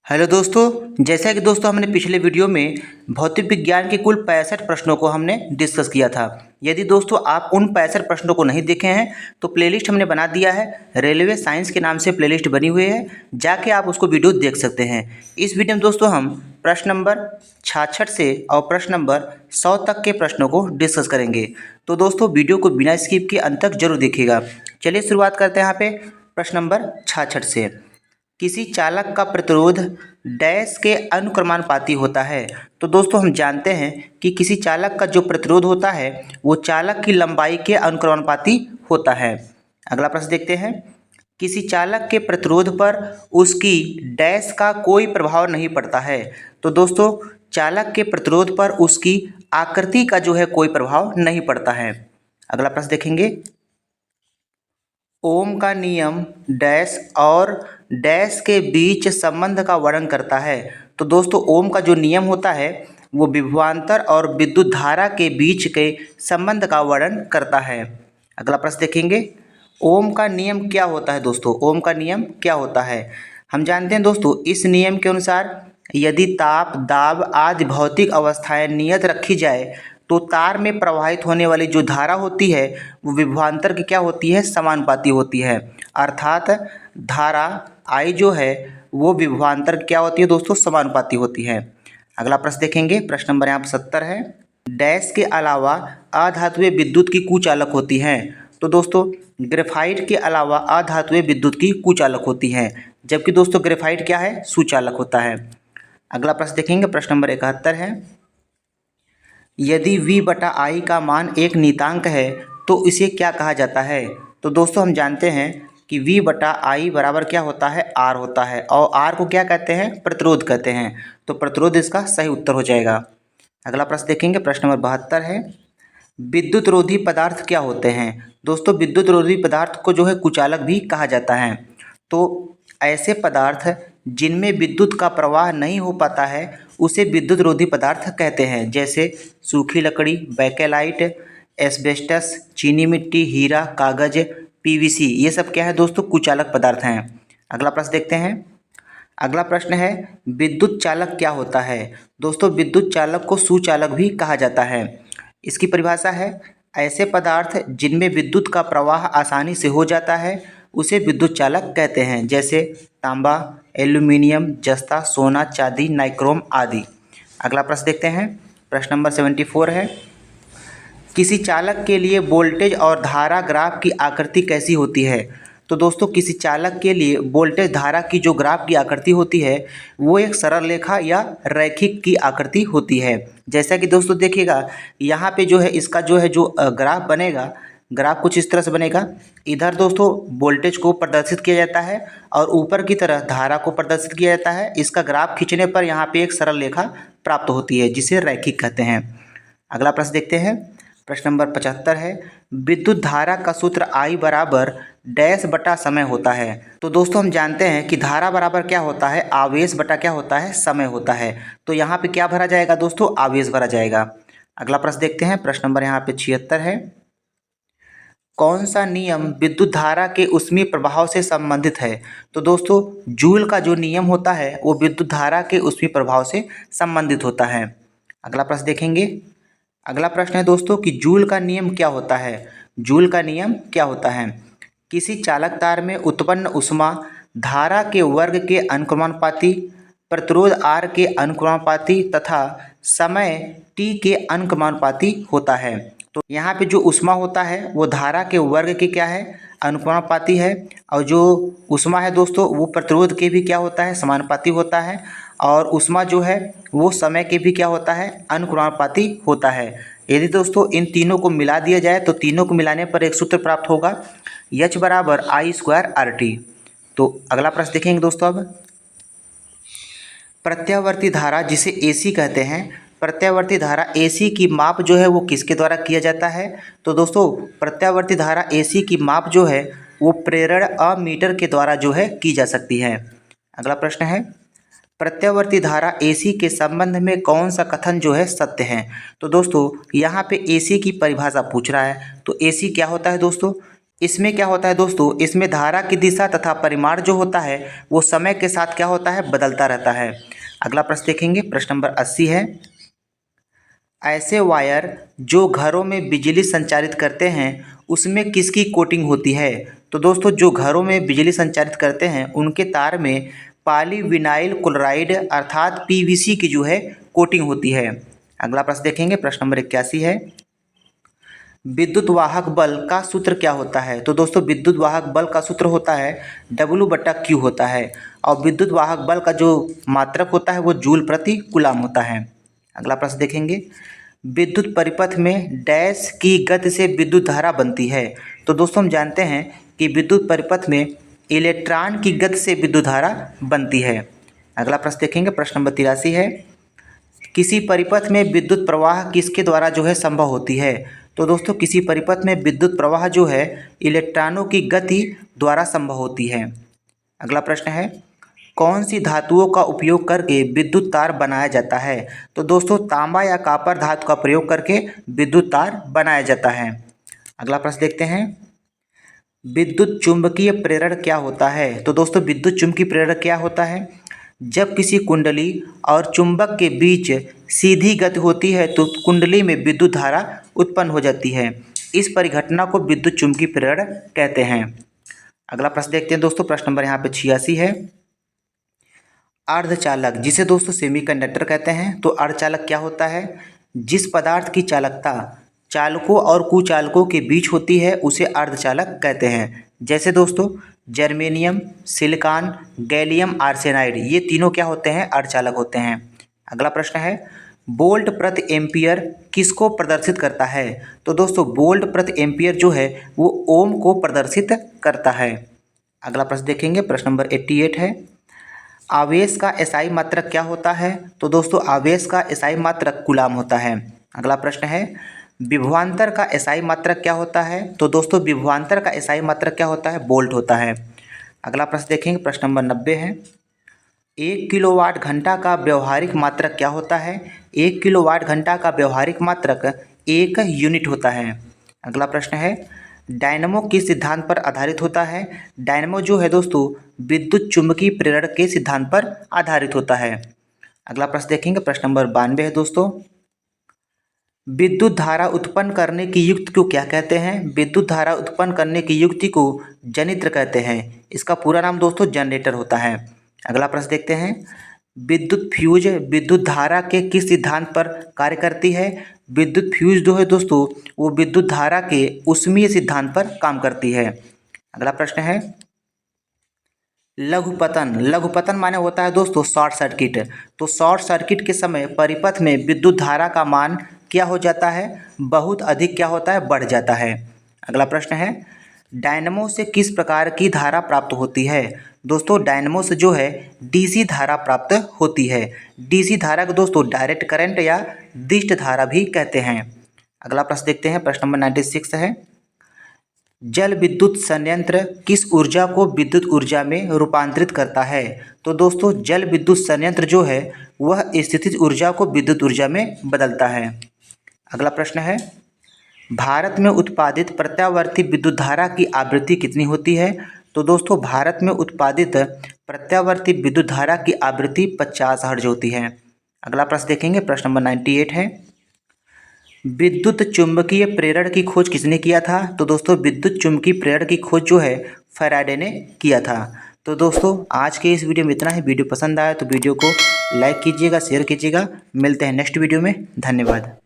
Hello दोस्तों, जैसा कि दोस्तों हमने पिछले वीडियो में भौतिक विज्ञान के कुल 65 प्रश्नों को हमने डिस्कस किया था। यदि दोस्तों आप उन 65 प्रश्नों को नहीं देखे हैं तो प्लेलिस्ट हमने बना दिया है। रेलवे साइंस के नाम से प्लेलिस्ट बनी हुई है, जाके आप उसको वीडियो देख सकते हैं। इस वीडियो में दोस्तों हम प्रश्न नंबर 66 से और प्रश्न नंबर 100 तक के प्रश्नों को डिस्कस करेंगे। तो दोस्तों वीडियो को बिना स्किप के अंत तक जरूर देखिएगा। चलिए शुरुआत करते हैं यहाँ पे प्रश्न नंबर 66 से। किसी चालक का प्रतिरोध डैश के अनुक्रमानुपाती होता है। तो दोस्तों हम जानते हैं कि किसी चालक का जो प्रतिरोध होता है वो चालक की लंबाई के अनुक्रमानुपाती होता है। अगला प्रश्न देखते हैं। किसी चालक के प्रतिरोध पर उसकी डैश का कोई प्रभाव नहीं पड़ता है। तो दोस्तों चालक के प्रतिरोध पर उसकी आकृति का जो है कोई प्रभाव नहीं पड़ता है। अगला प्रश्न देखेंगे। ओम का नियम डैश और डैश के बीच संबंध का वर्णन करता है। तो दोस्तों ओम का जो नियम होता है वो विभवांतर और विद्युत धारा के बीच के संबंध का वर्णन करता है। अगला प्रश्न देखेंगे। ओम का नियम क्या होता है। दोस्तों ओम का नियम क्या होता है, हम जानते हैं दोस्तों इस नियम के अनुसार यदि ताप, दाब आदि भौतिक अवस्थाएं नियत रखी जाए तो तार में प्रवाहित होने वाली जो धारा होती है वो विभवांतर की क्या होती है, समानुपाती होती है। अर्थात धारा आई जो है वो विभवांतर क्या होती है दोस्तों, समानुपाती होती है। अगला प्रश्न देखेंगे। प्रश्न नंबर यहाँ पर 70 है। डैश के अलावा अधातुएं विद्युत की कुचालक होती हैं। तो दोस्तों ग्रेफाइट के अलावा अधातुएं विद्युत की कुचालक होती हैं, जबकि दोस्तों ग्रेफाइट क्या है, सुचालक होता है। अगला प्रश्न देखेंगे। प्रश्न नंबर 71 है। यदि V/I का मान एक नियतांक है तो इसे क्या कहा जाता है। तो दोस्तों हम जानते हैं कि V/I बराबर क्या होता है, R होता है, और R को क्या कहते हैं, प्रतिरोध कहते हैं। तो प्रतिरोध इसका सही उत्तर हो जाएगा। अगला प्रश्न देखेंगे। प्रश्न नंबर 72 है। विद्युत रोधी पदार्थ क्या होते हैं। दोस्तों विद्युत रोधी पदार्थ को जो है कुचालक भी कहा जाता है। तो ऐसे पदार्थ जिनमें विद्युत का प्रवाह नहीं हो पाता है उसे विद्युत रोधी पदार्थ कहते हैं, जैसे सूखी लकड़ी, बैकेलाइट, एस्बेस्टस, चीनी मिट्टी, हीरा, कागज, PVC, ये सब क्या है दोस्तों, कुचालक पदार्थ हैं। अगला प्रश्न देखते हैं। अगला प्रश्न है विद्युत चालक क्या होता है। दोस्तों विद्युत चालक को सुचालक भी कहा जाता है। इसकी परिभाषा है ऐसे पदार्थ जिनमें विद्युत का प्रवाह आसानी से हो जाता है उसे विद्युत चालक कहते हैं, जैसे तांबा, एल्यूमिनियम, जस्ता, सोना, चांदी, नाइक्रोम आदि। अगला प्रश्न देखते हैं। प्रश्न नंबर 74 है। किसी चालक के लिए वोल्टेज और धारा ग्राफ की आकृति कैसी होती है। तो दोस्तों किसी चालक के लिए वोल्टेज धारा की जो ग्राफ की आकृति होती है वो एक सरल रेखा या रैखिक की आकृति होती है। जैसा कि दोस्तों देखिएगा यहाँ पे जो है इसका जो है जो ग्राफ बनेगा, ग्राफ कुछ इस तरह से बनेगा। इधर दोस्तों वोल्टेज को प्रदर्शित किया जाता है और ऊपर की तरह धारा को प्रदर्शित किया जाता है। इसका ग्राफ खींचने पर यहाँ पे एक सरल रेखा प्राप्त होती है जिसे रैखिक कहते हैं। अगला प्रश्न देखते हैं। प्रश्न नंबर 75 है। विद्युत धारा का सूत्र I बराबर डैश बटा समय होता है। तो दोस्तों हम जानते हैं कि धारा बराबर क्या होता है, आवेश बटा क्या होता है, समय होता है। तो यहाँ पे क्या भरा जाएगा दोस्तों, आवेश भरा जाएगा। अगला प्रश्न देखते हैं। प्रश्न नंबर यहाँ पे 76 है। कौन सा नियम विद्युत धारा के ऊष्मीय प्रभाव से संबंधित है। तो दोस्तों जूल का जो नियम होता है वो विद्युत धारा के ऊष्मीय प्रभाव से संबंधित होता है। अगला प्रश्न देखेंगे। अगला प्रश्न है दोस्तों कि जूल का नियम क्या होता है। जूल का नियम क्या होता है। किसी चालक तार में उत्पन्न ऊष्मा धारा के वर्ग के अनुक्रमानुपाती, प्रतिरोध R के अनुक्रमानुपाती तथा समय T के अनुक्रमानुपाती होता है। तो यहाँ पे जो ऊष्मा होता है वो धारा के वर्ग के क्या है, अनुक्रमानुपाती है, और जो ऊष्मा है दोस्तों वो प्रतिरोध के भी क्या होता है, समानुपाती होता है, और ऊष्मा जो है वो समय के भी क्या होता है, अनुक्रमानुपाती होता है। यदि दोस्तों इन तीनों को मिला दिया जाए तो तीनों को मिलाने पर एक सूत्र प्राप्त होगा, H बराबर I² RT। तो अगला प्रश्न देखेंगे दोस्तों। अब प्रत्यावर्ती धारा जिसे AC कहते हैं, प्रत्यावर्ती धारा AC की माप जो है वो किसके द्वारा किया जाता है। तो दोस्तों प्रत्यावर्ती धारा AC की माप जो है वो प्रेरण अमीटर के द्वारा जो है की जा सकती है। अगला प्रश्न है प्रत्यावर्ती धारा AC के संबंध में कौन सा कथन जो है सत्य है। तो दोस्तों यहाँ पे AC की परिभाषा पूछ रहा है। तो AC क्या होता है दोस्तों, इसमें क्या होता है दोस्तों, इसमें धारा की दिशा तथा परिमाण जो होता है वो समय के साथ क्या होता है, बदलता रहता है। अगला प्रश्न देखेंगे, प्रश्न नंबर 80 है, ऐसे वायर जो घरों में बिजली संचारित करते हैं उसमें किसकी कोटिंग होती है। तो दोस्तों जो घरों में बिजली संचारित करते हैं उनके तार में पॉलीविनाइल क्लोराइड अर्थात पीवीसी की जो है कोटिंग होती है। अगला प्रश्न देखेंगे, प्रश्न नंबर 81 है, विद्युत वाहक बल का सूत्र क्या होता है। तो दोस्तों विद्युत वाहक बल का सूत्र होता है W/Q होता है, और विद्युत वाहक बल का जो मात्रक होता है वो जूल प्रति कूलाम होता है। अगला प्रश्न देखेंगे, विद्युत परिपथ में डैश की गति से विद्युत धारा बनती है। तो दोस्तों हम जानते हैं कि विद्युत परिपथ में इलेक्ट्रॉन की गति से विद्युत धारा बनती है। अगला प्रश्न देखेंगे, प्रश्न नंबर 83 है, किसी परिपथ में विद्युत प्रवाह किसके द्वारा जो है संभव होती है। तो दोस्तों किसी परिपथ में विद्युत प्रवाह जो है इलेक्ट्रॉनों की गति द्वारा संभव होती है। अगला प्रश्न है, कौन सी धातुओं का उपयोग करके विद्युत तार बनाया जाता है। तो दोस्तों तांबा या कॉपर धातु का प्रयोग करके विद्युत तार बनाया जाता है। अगला प्रश्न देखते हैं, विद्युत चुंबकीय प्रेरण क्या होता है। तो दोस्तों विद्युत चुंबकीय प्रेरण क्या होता है, जब किसी कुंडली और चुंबक के बीच सीधी गति होती है तो कुंडली में विद्युत धारा उत्पन्न हो जाती है। इस परिघटना को विद्युत चुंबकीय प्रेरण कहते हैं। अगला प्रश्न देखते हैं दोस्तों, प्रश्न नंबर यहाँ पे 86 है, अर्धचालक जिसे दोस्तों सेमीकंडक्टर कहते हैं। तो अर्धचालक क्या होता है, जिस पदार्थ की चालकता चालकों और कुचालकों के बीच होती है उसे अर्धचालक कहते हैं। जैसे दोस्तों जर्मेनियम, सिलिकॉन, गैलियम आर्सेनाइड, ये तीनों क्या होते हैं, अर्धचालक होते हैं। अगला प्रश्न है, वोल्ट प्रति एम्पियर किसको प्रदर्शित करता है। तो दोस्तों वोल्ट प्रति एम्पियर जो है वो ओम को प्रदर्शित करता है। अगला प्रश्न देखेंगे, प्रश्न नंबर 88 है, आवेश का एसआई मात्रक क्या होता है। तो दोस्तों आवेश का एसआई मात्रक कूलाम होता है। अगला प्रश्न है, विभवांतर का एसआई मात्रक क्या होता है। तो दोस्तों विभवांतर का एसआई मात्रक क्या होता है, वोल्ट होता है। अगला प्रश्न देखेंगे, प्रश्न नंबर 90 है, 1 किलोवाट घंटा का व्यवहारिक मात्रक क्या होता है। 1 किलोवाट घंटा का व्यवहारिक मात्रक 1 यूनिट होता है। अगला प्रश्न है, डायनमो किस सिद्धांत पर आधारित होता है। डायनमो जो है दोस्तों विद्युत चुंबकीय प्रेरण के सिद्धांत पर आधारित होता है। अगला प्रश्न देखेंगे, प्रश्न नंबर 92 है दोस्तों, विद्युत धारा उत्पन्न करने की युक्ति को क्या कहते हैं। विद्युत धारा उत्पन्न करने की युक्ति को जनित्र कहते हैं। इसका पूरा नाम दोस्तों जनरेटर होता है। अगला प्रश्न देखते हैं, विद्युत फ्यूज विद्युत धारा के किस सिद्धांत पर कार्य करती है। विद्युत फ्यूज जो है दोस्तों वो विद्युत धारा के ऊष्मीय सिद्धांत पर काम करती है। अगला प्रश्न है, लघुपतन लघुपतन माने होता है दोस्तों शॉर्ट सर्किट। तो शॉर्ट सर्किट के समय परिपथ में विद्युत धारा का मान क्या हो जाता है, बहुत अधिक क्या होता है, बढ़ जाता है। अगला प्रश्न है, डायनमो से किस प्रकार की धारा प्राप्त होती है। दोस्तों डायनमो से जो है डीसी धारा प्राप्त होती है। डीसी धारा को दोस्तों डायरेक्ट करंट या दिष्ट धारा भी कहते हैं। अगला प्रश्न देखते हैं, प्रश्न नंबर 96 है, जल विद्युत संयंत्र किस ऊर्जा को विद्युत ऊर्जा में रूपांतरित करता है। तो दोस्तों जल विद्युत संयंत्र जो है वह स्थितिज ऊर्जा को विद्युत ऊर्जा में बदलता है। अगला प्रश्न है, भारत में उत्पादित प्रत्यावर्ती विद्युत धारा की आवृत्ति कितनी होती है। तो दोस्तों भारत में उत्पादित प्रत्यावर्ती विद्युत धारा की आवृत्ति 50 हर्ट्ज होती है। अगला प्रश्न देखेंगे, प्रश्न नंबर 98 है, विद्युत चुंबकीय प्रेरण की खोज किसने किया था। तो दोस्तों विद्युत चुंबकीय प्रेरण की खोज जो है फैराडे ने किया था। तो दोस्तों आज के इस वीडियो में इतना ही। वीडियो पसंद आया तो वीडियो को लाइक कीजिएगा, शेयर कीजिएगा। मिलते हैं नेक्स्ट वीडियो में। धन्यवाद।